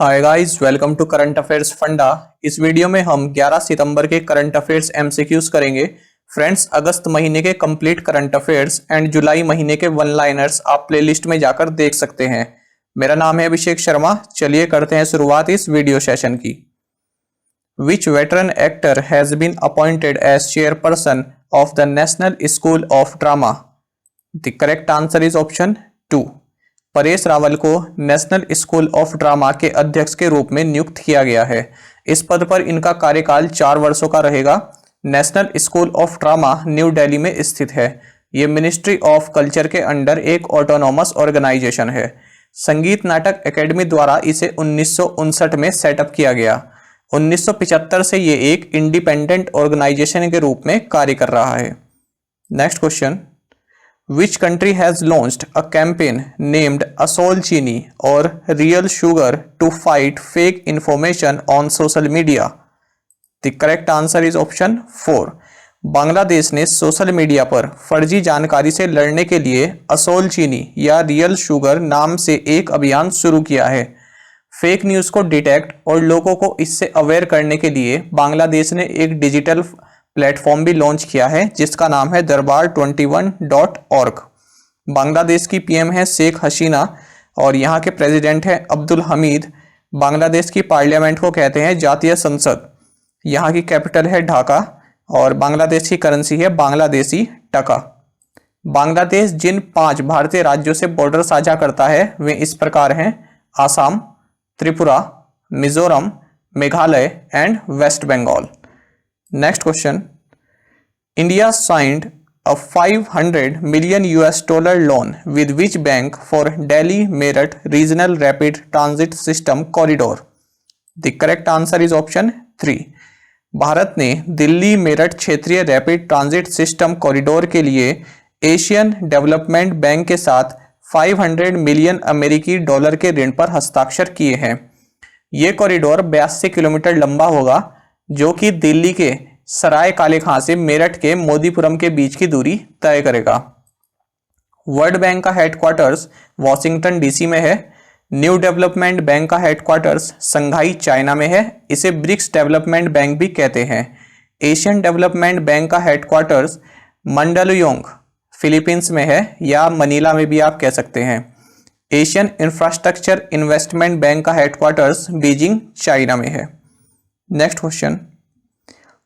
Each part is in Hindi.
Hi guys, welcome to current affairs Funda. इस वीडियो में हम 11 सितंबर के करंट अफेयर्स एमसीक्यूज करेंगे। फ्रेंड्स, अगस्त महीने के कंप्लीट करंट अफेयर्स एंड जुलाई महीने के वन लाइनर्स आप प्लेलिस्ट में जाकर देख सकते हैं। मेरा नाम है अभिषेक शर्मा। चलिए करते हैं शुरुआत इस वीडियो सेशन की। Which veteran actor has been appointed as chairperson of the national school of drama? The correct answer is option 2। Paresh Rawal को नेशनल स्कूल ऑफ ड्रामा के अध्यक्ष के रूप में नियुक्त किया गया है। इस पद पर इनका कार्यकाल 4 वर्षों का रहेगा। National school of drama new Delhi में स्थित है। ये मिनिस्ट्री ऑफ कल्चर के अंडर एक ऑटोनॉमस ऑर्गेनाइजेशन है। संगीत नाटक एकेडमी द्वारा इसे 1959 में सेटअप किया गया। 1975 से ये एक इंडिपेंडेंट ऑर्गेनाइजेशन के रूप में कार्य कर रहा है। Next question, Which country has launched a campaign named Asol Chini or Real Sugar to fight fake information on social media? The correct answer is option 4. Bangladesh ने सोशल मीडिया पर फर्जी जानकारी से लड़ने के लिए असोल चीनी या रियल शुगर नाम से एक अभियान शुरू किया है। फेक न्यूज़ को डिटेक्ट और लोगों को इससे अवेयर करने के लिए बांग्लादेश ने एक डिजिटल प्लेटफॉर्म भी लॉन्च किया है जिसका नाम है darbar21.org। बांग्लादेश की पीएम है शेख हसीना और यहाँ के प्रेसिडेंट है अब्दुल हमीद। बांग्लादेश की पार्लियामेंट को कहते हैं जातीय संसद। यहाँ की कैपिटल है ढाका और बांग्लादेश की करेंसी है बांग्लादेशी टका। बांग्लादेश जिन 5 भारतीय राज्यों से बॉर्डर साझा करता है वे इस प्रकार हैं: Assam, Tripura, Mizoram, Meghalaya and West Bengal. Next question, India signed a $500 million loan with which bank for Delhi Meerut Regional Rapid Transit System Corridor? The correct answer is option 3. Bharat ने दिल्ली मेरठ क्षेत्रीय रैपिड ट्रांजिट सिस्टम कॉरिडोर के लिए एशियन डेवलपमेंट बैंक के साथ 500 मिलियन अमेरिकी डॉलर के ऋण पर हस्ताक्षर किए हैं। ये कॉरिडोर 82 किलोमीटर लंबा होगा जो कि दिल्ली के सराय काले खां से मेरठ के मोदीपुरम के बीच की दूरी तय करेगा। वर्ल्ड बैंक का हेडक्वार्टर्स वॉशिंगटन डीसी में है। न्यू डेवलपमेंट बैंक का हेडक्वार्टर्स संघाई चाइना में है। इसे ब्रिक्स डेवलपमेंट बैंक भी कहते हैं। एशियन डेवलपमेंट बैंक का हेडक्वार्टर्स मंडलयोंग फिलीपींस में है या मनीला में भी आप कह सकते हैं। एशियन इंफ्रास्ट्रक्चर इन्वेस्टमेंट बैंक का हेडक्वार्टर्स बीजिंग चाइना में है। Next question,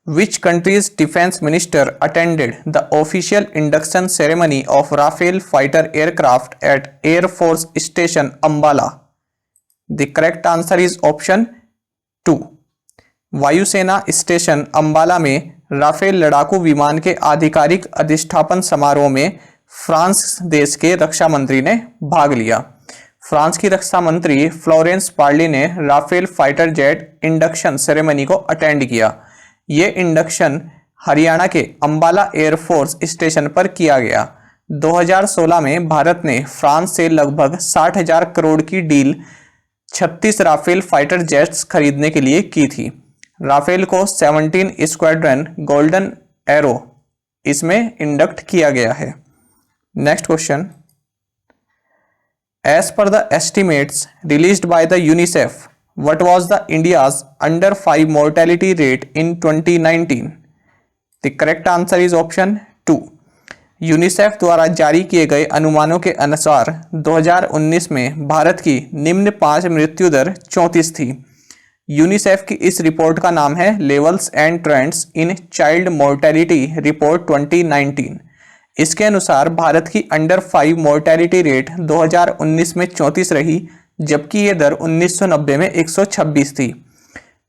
which country's defense minister attended the official induction ceremony of Rafale fighter aircraft at Air Force Station Ambala? The correct answer is option 2. वायुसेना स्टेशन अंबाला में राफेल लड़ाकू विमान के आधिकारिक अधिष्ठापन समारोह में फ्रांस देश के रक्षा मंत्री ने भाग लिया। फ्रांस की रक्षा मंत्री फ्लोरेंस पार्ली ने Rafale fighter jet induction ceremony को अटेंड किया। ये इंडक्शन हरियाणा के अंबाला एयरफोर्स स्टेशन पर किया गया। 2016 में भारत ने फ्रांस से लगभग 60,000 करोड़ की डील 36 राफेल फाइटर जेट्स खरीदने के लिए की थी। राफेल को 17 स्क्वाड्रन गोल्डन एरो इसमें इंडक्ट किया गया है। Next question, As per the estimates released by the UNICEF, what was the India's under 5 mortality rate in 2019? The correct answer is option 2. UNICEF द्वारा जारी किए गए अनुमानों के अनुसार 2019 में भारत की निम्न 5 मृत्यु दर 34 थी। यूनिसेफ की इस रिपोर्ट का नाम है levels and trends in child mortality report 2019। इसके अनुसार भारत की अंडर 5 मोर्टेलिटी रेट 2019 में 34 रही जबकि ये दर 1990 में 126 थी।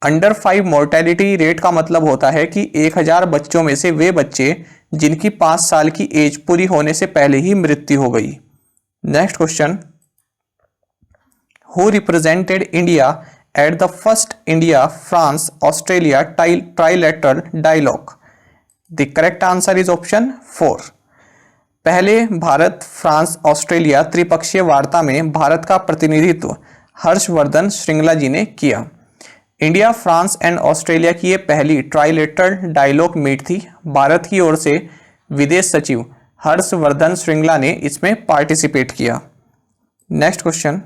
अंडर 5 मोर्टेलिटी रेट का मतलब होता है कि 1000 बच्चों में से वे बच्चे जिनकी 5 साल की एज पूरी होने से पहले ही मृत्यु हो गई। Next question, who represented India at the first India France Australia trilateral dialogue? The correct answer is option 4। पहले भारत फ्रांस ऑस्ट्रेलिया त्रिपक्षीय वार्ता में भारत का प्रतिनिधित्व हर्षवर्धन श्रृंगला जी ने किया। इंडिया, फ्रांस एंड ऑस्ट्रेलिया की ये पहली ट्राइलेटरल डायलॉग मीट थी। भारत की ओर से विदेश सचिव हर्षवर्धन श्रृंगला ने इसमें पार्टिसिपेट किया। Next question,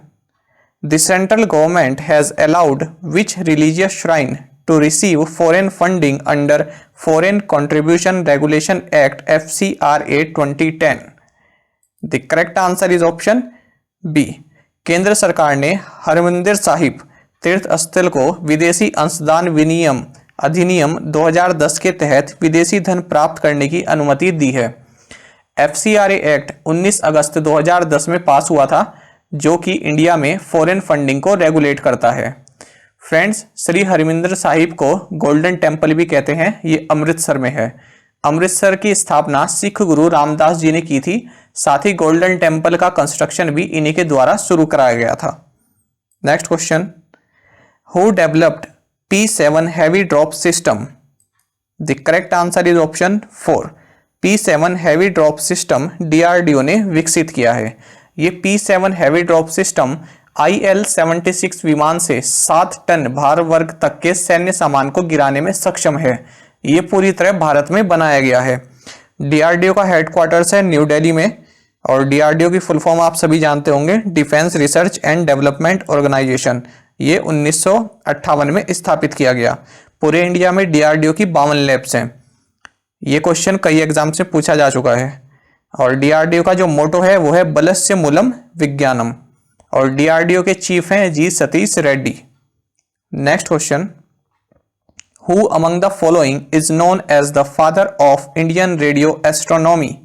the central government has allowed which religious shrine to receive foreign funding under foreign contribution regulation act FCRA 2010? The correct answer is option B. केंद्र सरकार ने हरमंदिर साहिब तीर्थ स्थल को विदेशी अंशदान विनियम अधिनियम 2010 के तहत विदेशी धन प्राप्त करने की अनुमति दी है। FCRA एक्ट 19 अगस्त 2010 में पास हुआ था, जो कि इंडिया में फॉरेन फंडिंग को रेगुलेट करता है। फ्रेंड्स, श्री हरमिंदर साहिब को गोल्डन टेम्पल भी कहते हैं, ये अमृतसर में है। अमृतसर की स्थापना सिख गुरु रामदास जी ने की थी। साथ ही गोल्डन टेम्पल का कंस्ट्रक्शन भी इन्हीं के द्वारा शुरू कराया गया था। Next question, who developed P7 heavy drop system? The correct answer is option 4। P7 heavy drop system DRDO ने विकसित किया है। ये P7 heavy drop system IL-76 विमान से 7 टन भार वर्ग तक के सैन्य सामान को गिराने में सक्षम है। ये पूरी तरह भारत में बनाया गया है। DRDO का हेडक्वार्टर्स है न्यू दिल्ली में, और DRDO की फुल फॉर्म आप सभी जानते होंगे, defence research and development organisation. ये 1958 में स्थापित किया गया। पूरे इंडिया में DRDO की 52 लैब्स हैं। ये क्वेश्चन कई एग्जाम से पूछा जा चुका है। और DRDO का जो मोटो है वो है बलस्य मूलम विज्ञानम, और DRDO के चीफ हैं G Satish Reddy. Next question, who among the following is known as the father of Indian radio astronomy?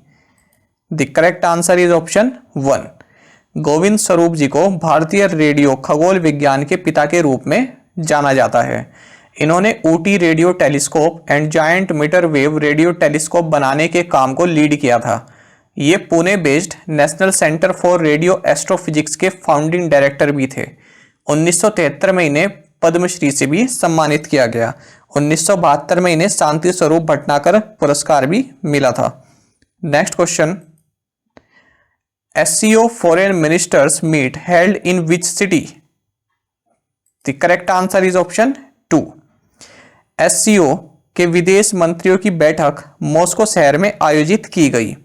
The correct answer is option 1। Govind Swarup ji को भारतीय रेडियो खगोल विज्ञान के पिता के रूप में जाना जाता है। इन्होंने Ooty radio telescope and giant metre wave radio telescope बनाने के काम को लीड किया था। ये Pune based national centre for radio astrophysics के फाउंडिंग डायरेक्टर भी थे। 1973 में इन्हें पद्मश्री से भी सम्मानित किया गया। 1972 में इन्हें शांति स्वरूप भटनागर पुरस्कार भी मिला था। Next question, SCO foreign ministers meet held in which city? The correct answer is option 2। SCO के विदेश मंत्रियों की बैठक मॉस्को शहर में आयोजित की गई।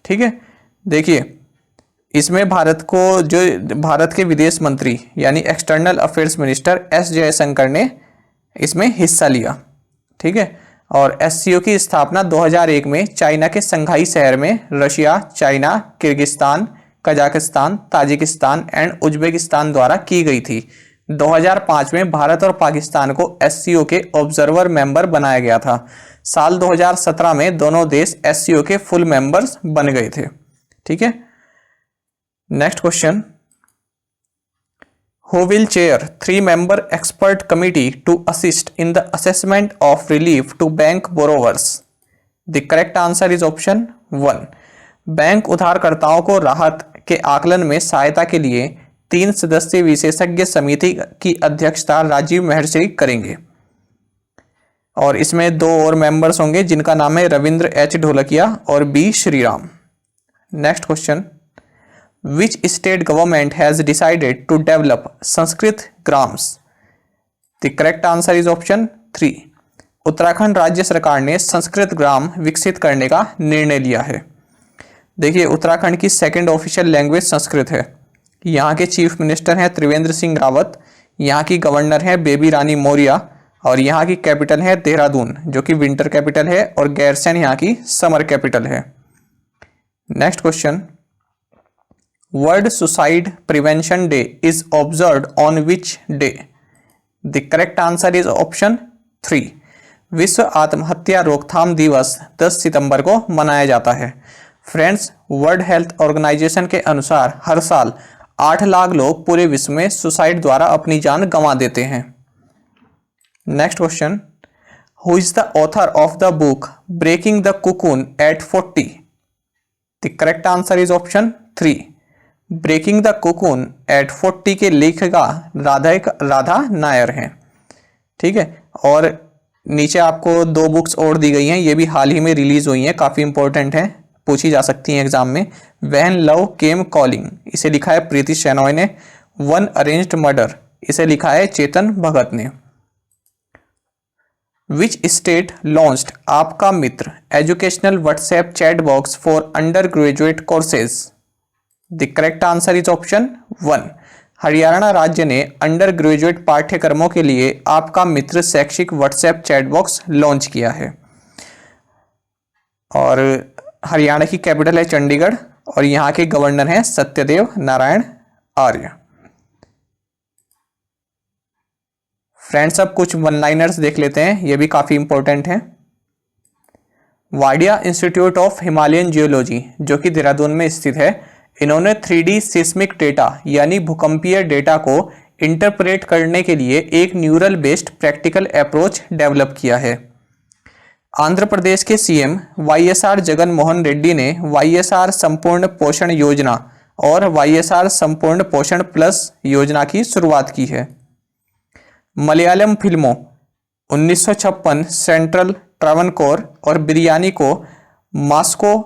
ठीक है, देखिए इसमें भारत के विदेश मंत्री यानी external affairs minister S Jaishankar ने इसमें हिस्सा लिया। ठीक है, और SCO की स्थापना 2001 में चाइना के संघाई शहर में Russia, China, Kyrgyzstan, Kazakhstan, Tajikistan and Uzbekistan द्वारा की गई थी। 2005 में भारत और पाकिस्तान को SCO के ऑब्जर्वर मेंबर बनाया गया था। साल 2017 में दोनों देश SCO के फुल मेंबर्स बन गए थे। ठीक है, next question, who will chair 3-member expert committee to assist in the assessment of relief to bank borrowers? The correct answer is option 1। Bank उधारकर्ताओं को राहत के आकलन में सहायता के लिए 3 सदस्यीय विशेषज्ञ समिति की अध्यक्षता राजीव महर्षि करेंगे, और इसमें 2 और मेंबर्स होंगे जिनका नाम है रविंद्र H ढोलकिया और B Shriram. Next question, Which state government has decided to develop Sanskrit grams? The correct answer is option 3। Uttarakhand राज्य सरकार ने संस्कृत ग्राम विकसित करने का निर्णय लिया है। देखिए, उत्तराखंड की सेकंड ऑफिशियल लैंग्वेज संस्कृत है। यहाँ के चीफ मिनिस्टर हैं त्रिवेंद्र सिंह रावत, यहाँ की गवर्नर है बेबी रानी मौर्य, और यहाँ की कैपिटल है देहरादून जो कि विंटर कैपिटल है, और गैरसैंण यहाँ की समर कैपिटल है। Next question, world suicide prevention day is observed on which day? The correct answer is option 3। विश्व आत्महत्या रोकथाम दिवस 10 सितंबर को मनाया जाता है। फ्रेंड्स, वर्ल्ड हेल्थ ऑर्गेनाइजेशन के अनुसार हर साल 8 लाख लोग पूरे विश्व में सुसाइड द्वारा अपनी जान गंवा देते हैं। Next question, who is the author of the book breaking the cocoon at 40? The correct answer is option 3। Breaking the cocoon at 40 के लेखिका राधा नायर हैं। ठीक है, और नीचे आपको 2 बुक्स और दी गई हैं, ये भी हाल ही में रिलीज हुई हैं, काफ़ी इंपॉर्टेंट हैं, पूछी जा सकती हैं एग्जाम में। व्हेन लव केम कॉलिंग, इसे लिखा है प्रीति शेनॉय ने। वन अरेंज्ड मर्डर, इसे लिखा है चेतन भगत ने। विच state launched Aapka Mitra educational WhatsApp chat box for undergraduate courses? The correct answer is option 1। Haryana राज्य ने अंडर ग्रेजुएट पाठ्यक्रमों के लिए आपका मित्र शैक्षिक व्हाट्सएप चैट बॉक्स लॉन्च किया है। और हरियाणा की कैपिटल है चंडीगढ़ और यहाँ के गवर्नर हैं सत्यदेव नारायण आर्य। फ्रेंड्स, अब कुछ वन लाइनर्स देख लेते हैं, ये भी काफ़ी इंपॉर्टेंट हैं। Wadia institute of Himalayan geology जो कि देहरादून में स्थित है, इन्होंने 3D सिस्मिक डेटा यानी भूकंपीय डेटा को इंटरप्रेट करने के लिए एक neural based practical approach develop किया है। आंध्र प्रदेश के सीएम YSR जगन मोहन रेड्डी ने YSR संपूर्ण पोषण योजना और YSR संपूर्ण पोषण प्लस योजना की शुरुआत की है। मलयालम फिल्मों 1956 सेंट्रल ट्रावनकोर और बिरयानी को मास्को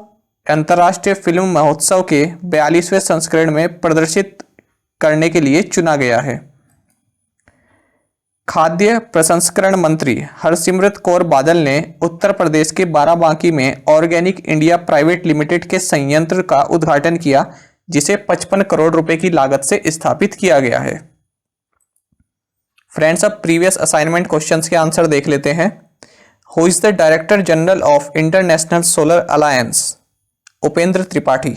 अंतर्राष्ट्रीय फिल्म महोत्सव के 42वें संस्करण में प्रदर्शित करने के लिए चुना गया है। खाद्य प्रसंस्करण मंत्री हरसिमरत कौर बादल ने उत्तर प्रदेश के बाराबांकी में ऑर्गेनिक इंडिया प्राइवेट लिमिटेड के संयंत्र का उद्घाटन किया, जिसे 55 करोड़ रुपए की लागत से स्थापित किया गया है। फ्रेंड्स, अब प्रीवियस असाइनमेंट क्वेश्चंस के आंसर देख लेते हैं। Who is the director general of international solar alliance? Upendra Tripathi.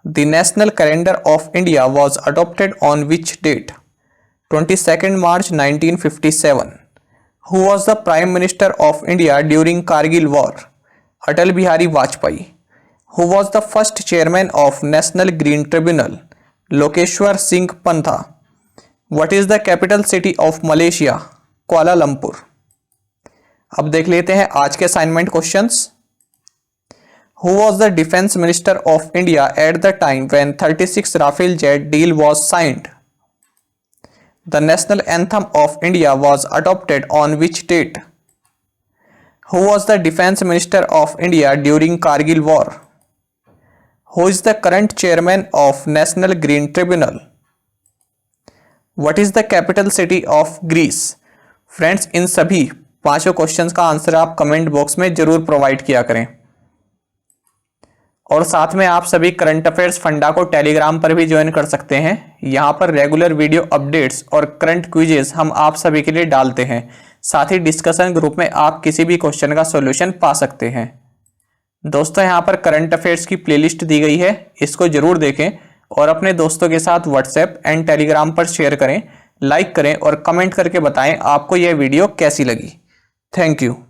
The national calendar of India was adopted on which date? 22 March 1957. Who was the Prime Minister of India during Kargil War? Atal Bihari Vajpayee. Who was the first chairman of National Green Tribunal? Lokeshwar Singh Pantha. What is the capital city of Malaysia? Kuala Lumpur. अब देख लेते हैं आज के assignment questions. Who was the Defense Minister of India at the time when 36 Rafale jet deal was signed? The national anthem of India was adopted on which date? Who was the Defense Minister of India during Kargil War? Who is the current chairman of National Green Tribunal? What is the capital city of Greece? Friends, इन सभी पांचों क्वेश्चंस का आंसर आप कमेंट बॉक्स में जरूर प्रोवाइड किया करें। और साथ में आप सभी करंट अफेयर्स फंडा को टेलीग्राम पर भी ज्वाइन कर सकते हैं। यहाँ पर रेगुलर वीडियो अपडेट्स और करंट क्विजेस हम आप सभी के लिए डालते हैं। साथ ही डिस्कशन ग्रुप में आप किसी भी क्वेश्चन का सॉल्यूशन पा सकते हैं। दोस्तों, यहाँ पर करंट अफेयर्स की प्लेलिस्ट दी गई है, इसको जरूर देखें और अपने दोस्तों के साथ व्हाट्सएप एंड टेलीग्राम पर शेयर करें, लाइक करें और कमेंट करके बताएं आपको यह वीडियो कैसी लगी। Thank you.